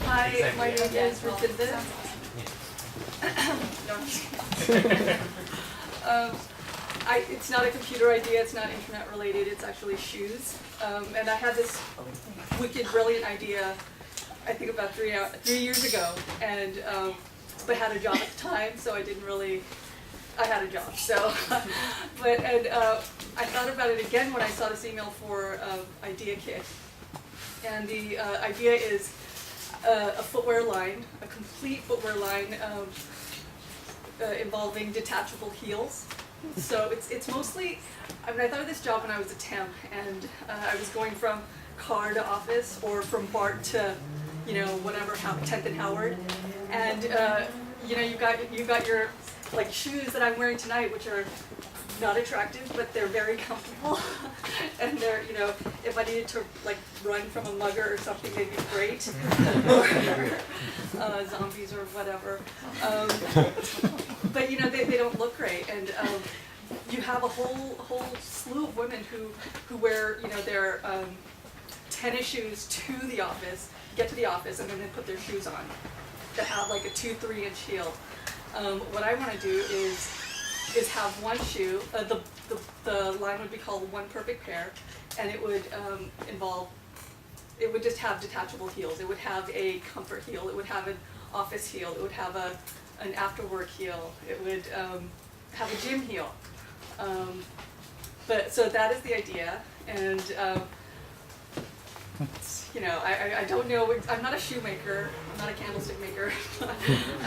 Hi, my name is Rutinda. No, I'm just kidding. It's not a computer idea, it's not internet related, it's actually shoes. And I had this wicked brilliant idea, I think about 3 years ago, and but had a job at the time, so I had a job. So, I thought about it again when I saw this email for IdeaKick. And the idea is a footwear line, a complete footwear line involving detachable heels. So it's mostly, I thought of this job when I was a temp, and I was going from car to office, or from BART to, whatever, 10th and Howard. And, you got your, like, shoes that I'm wearing tonight, which are not attractive, but they're very comfortable. And they're, if I needed to, like, run from a mugger or something, they'd be great. Or zombies or whatever. But, they don't look great. And you have a whole slew of women who wear, their tennis shoes to the office, get to the office, and then they put their shoes on that have, like, a 2-3 inch heel. What I want to do is have one shoe, the line would be called One Perfect Pair, and it would it would just have detachable heels. It would have a comfort heel, it would have an office heel, it would have an after work heel, it would have a gym heel. So that is the idea, and I don't know, I'm not a shoemaker, I'm not a candlestick maker.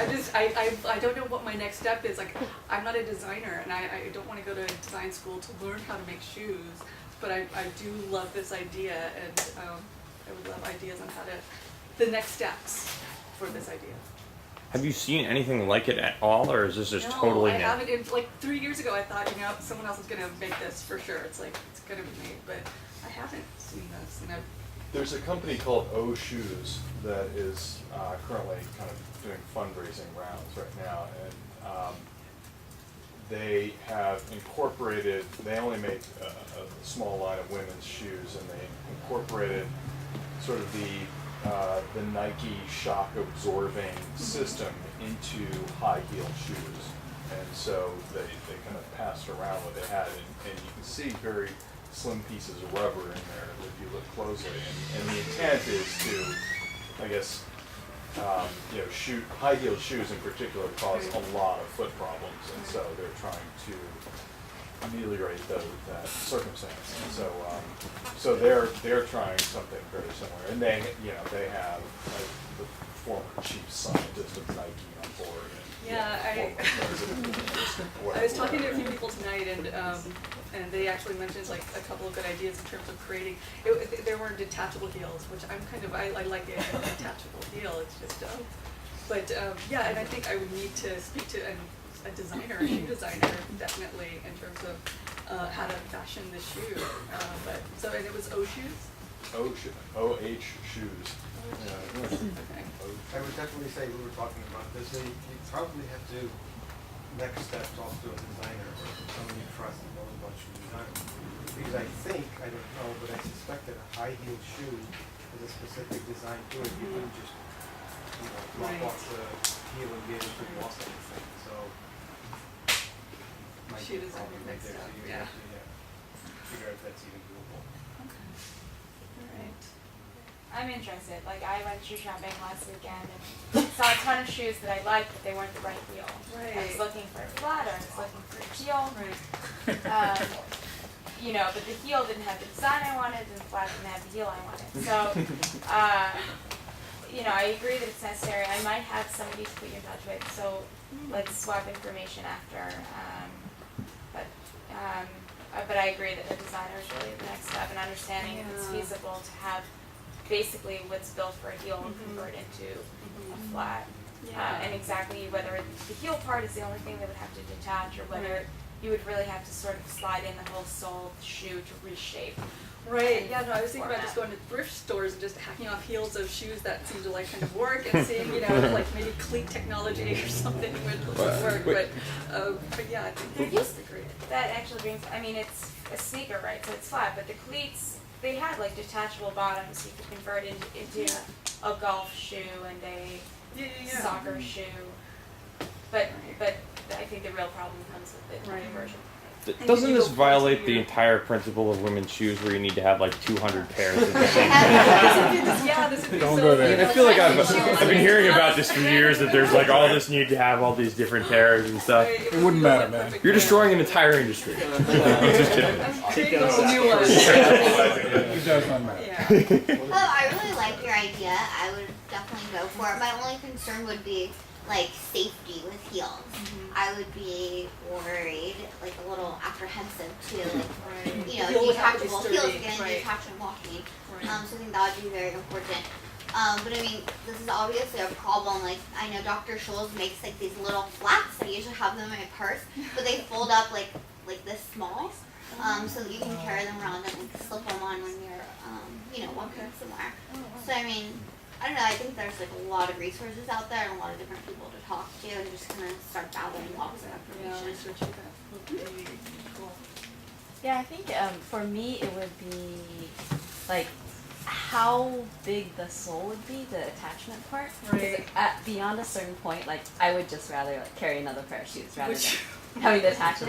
I don't know what my next step is. Like, I'm not a designer, and I don't want to go to design school to learn how to make shoes, but I do love this idea, and I would love ideas on the next steps for this idea. Have you seen anything like it at all, or is this just totally new? No, I haven't. Like 3 years ago, I thought, someone else is going to make this for sure. It's going to be made, but I haven't seen this, and There's a company called O Shoes that is currently kind of doing fundraising rounds right now, and they have incorporated, they only make a small line of women's shoes, and they incorporated sort of the Nike shock absorbing system into high heel shoes. And so they kind of passed around what they had, and you can see very slim pieces of rubber in there if you look closely. And the intent is to, I guess, high-heeled shoes in particular cause a lot of foot problems, and so they're trying to ameliorate that circumstance. And so they're trying something very similar, and they have the former chief scientist of Nike on board. Yeah, I was talking to a few people tonight, and they actually mentioned like a couple of good ideas in terms of creating. There were detachable heels, which I like the idea of a detachable heel. It's just, yeah, and I think I would need to speak to a designer, a shoe designer, definitely, in terms of how to fashion the shoe. And it was O Shoes. OH Shoes. Yeah. Okay. I would definitely say we were talking about this. You probably have to next step talk to a designer or someone you trust and knows about shoe design. Because I think, I don't know, but I suspect that a high heel shoe has a specific design to it. You wouldn't just drop off the heel and be able to walk anything. So Shoe designer next step. Yeah. Figure out if that's even doable. Okay. All right. I'm interested. Like, I went shoe shopping last weekend and saw a ton of shoes that I liked, but they weren't the right heel. Right. I was looking for a flat, or I was looking for a heel. Right. But the heel didn't have the design I wanted, and the flat didn't have the heel I wanted. So, I agree that it's necessary. I might have somebody to put you in touch with, so let's swap information after. But I agree that the designer is really the next step in understanding if it's feasible to have basically what's built for a heel convert into a flat. Yeah. And exactly whether the heel part is the only thing that would have to detach, or whether you would really have to sort of slide in the whole sole of the shoe to reshape. Right, yeah, no, I was thinking about just going to thrift stores and just hacking off heels of shoes that seem to like kind of work, and seeing, like maybe cleat technology or something would work, but yeah, I think There that's used great. That actually brings, it's a sneaker, right, so it's flat, but the cleats, they had like detachable bottoms, so you could convert into a golf shoe and a Yeah. soccer shoe. But I think the real problem comes with the Right. conversion. Doesn't you this go violate to the your- entire principle of women's shoes, where you need to have like 200 pairs of the same? Yeah, this would be Don't so, go there. I feel like especially I've shoes. been hearing about this for years, that there's like all this need to have all these different pairs and stuff. Right, It wouldn't matter, man. You're destroying an entire industry. I'm just kidding. I'm creating a whole new one. It does not matter. Yeah. I really like your idea. I would definitely go for it. My only concern would be like safety with heels. I would be worried, like a little apprehensive too, like Right. you know, Heel would have to be detachable sturdy, heels again, right. detachable walking. Right. So I think that would be very important. But I mean, this is obviously a problem. Like I know Dr. Scholl's makes like these little flats. I usually have them in my purse, but they fold up like this small, so that you can carry them around and like slip them on when you're walking somewhere. So I mean, I don't know, I think there's like a lot of resources out there and a lot of different people to talk to and just kind of start gathering lots of Yeah, information. research that. Cool. Yeah, I think for me it would be like how big the sole would be, the attachment part. 'Cause Right. beyond a certain point, like I would just rather like carry another pair of shoes rather Which- than having to attach it.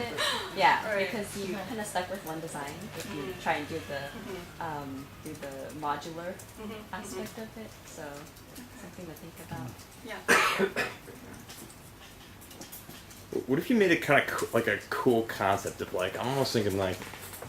Yeah, Right. because you kind of stuck with one design if you try and do the modular aspect of it. So something to think about. Yeah. What if you made it kind of like a cool concept of like, I'm almost thinking like,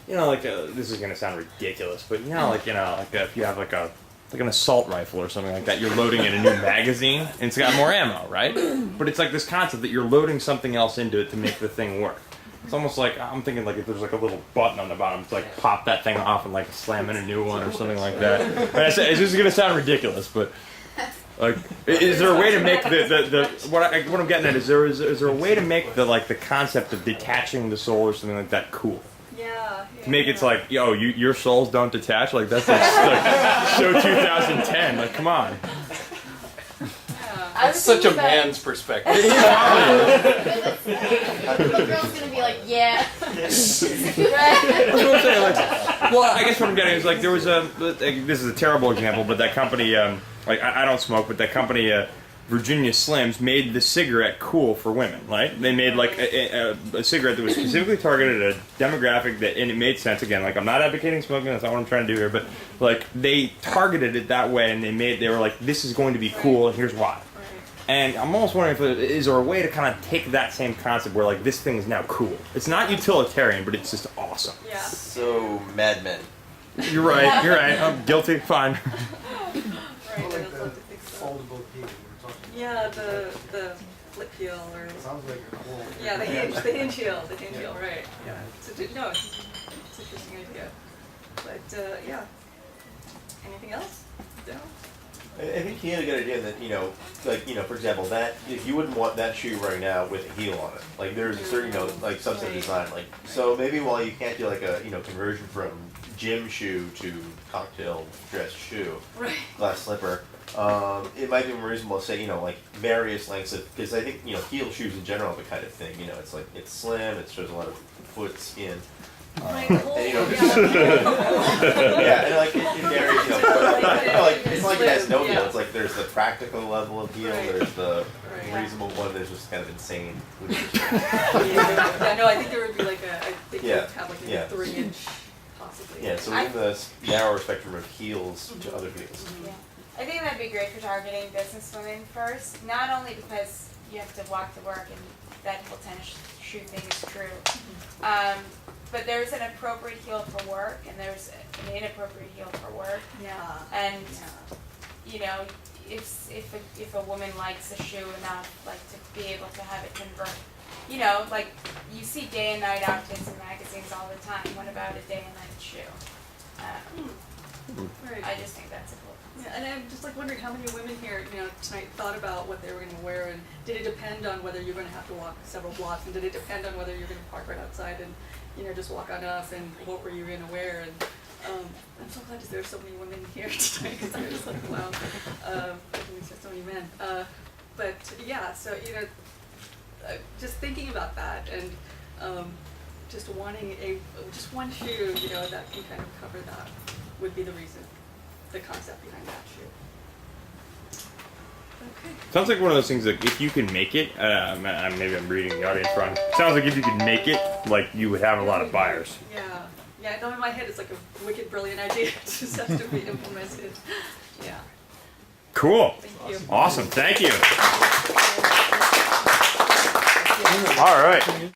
like this is gonna sound ridiculous, but like if you have like an assault rifle or something like that, you're loading in a new magazine and it's got more ammo, right? But it's like this concept that you're loading something else into it to make the thing work. It's almost like, I'm thinking like if there's like a little button on the bottom to like pop that thing off and like slam in a new one or something like that. And this is gonna sound ridiculous, but like, is there a way to make what I'm getting at is there a way to make the concept of detaching the sole or something like that cool? Yeah. To make it like, your soles don't detach, like that's like show 2010, like come on. I was It's such a thinking about- man's perspective. The girl's gonna be like, yeah. That's what I'm saying. Like, well, I guess what I'm getting is like there was this is a terrible example, but that company, like I don't smoke, but that company, Virginia Slims, made the cigarette cool for women. Right? They made like a cigarette that was specifically targeted at a demographic and it made sense. Again, like I'm not advocating smoking. That's not what I'm trying to do here. But like they targeted it that way, and they were like, this is going to be cool, and here's why. And I'm almost wondering is there a way to kind of take that same concept where like this thing is now cool. It's not utilitarian, but it's just awesome. Yeah. So, Mad Men. You're right. I'm guilty. Fine. Right. Well, I'd like love the to think so. foldable heel we were talking about. Yeah, the flip heel or Sounds like a cool. yeah, the hinge heel, right? Yeah. It's it's an interesting idea. But yeah. Anything else? No. I think he had a good idea that, for example, that if you wouldn't want that shoe right now with a heel on it. Like there's a certain, like subset design. Like so maybe while you can't do like a conversion from gym shoe to cocktail dress shoe, Right. glass slipper, it might be more reasonable to say, like various lengths of, because I think, heel shoes in general are the kind of thing, it's like, it's slim, it shows a lot of foot skin. Right, the whole, And, yeah. yeah, and like it varies, like it's like it has no heel. Yeah. It's like there's the practical level of heel, Right. there's the Right. reasonable one, there's just kind of insane. Yeah, no, I think there would be like I think Yeah, you'd have like yeah. a 3-inch possibly. Yeah, so within the narrower spectrum of heels to other heels. Yeah. I think that'd be great for targeting business women first, not only because you have to walk to work and that whole tennis shoe thing is true, but there's an appropriate heel for work and there's an inappropriate heel for work. Yeah. And if a woman likes a shoe enough, like to be able to have it convert, like you see day and night outfits in magazines all the time. What about a day and night shoe? Right. I just think that's a cool Yeah, and I'm just like wondering how many women here, tonight thought about what they were going to wear, and did it depend on whether you're going to have to walk several blocks, and did it depend on whether you're going to park right outside and, just walk on up, and what were you going to wear, and I'm so glad there's so many women here tonight, because I'm just like, wow, there's so many men. But yeah, so, just thinking about that, and just wanting just one shoe, that can kind of cover that, would be the reason. The concept behind that shoe. Sounds like one of those things that if you can make it, maybe I'm reading the audience wrong. Sounds like if you could make it, like you would have a lot of buyers. Yeah. Yeah, I know in my head it's like a wicked brilliant idea. It just has to be implemented. Yeah. Cool. Thank you. Awesome. Thank you. All right.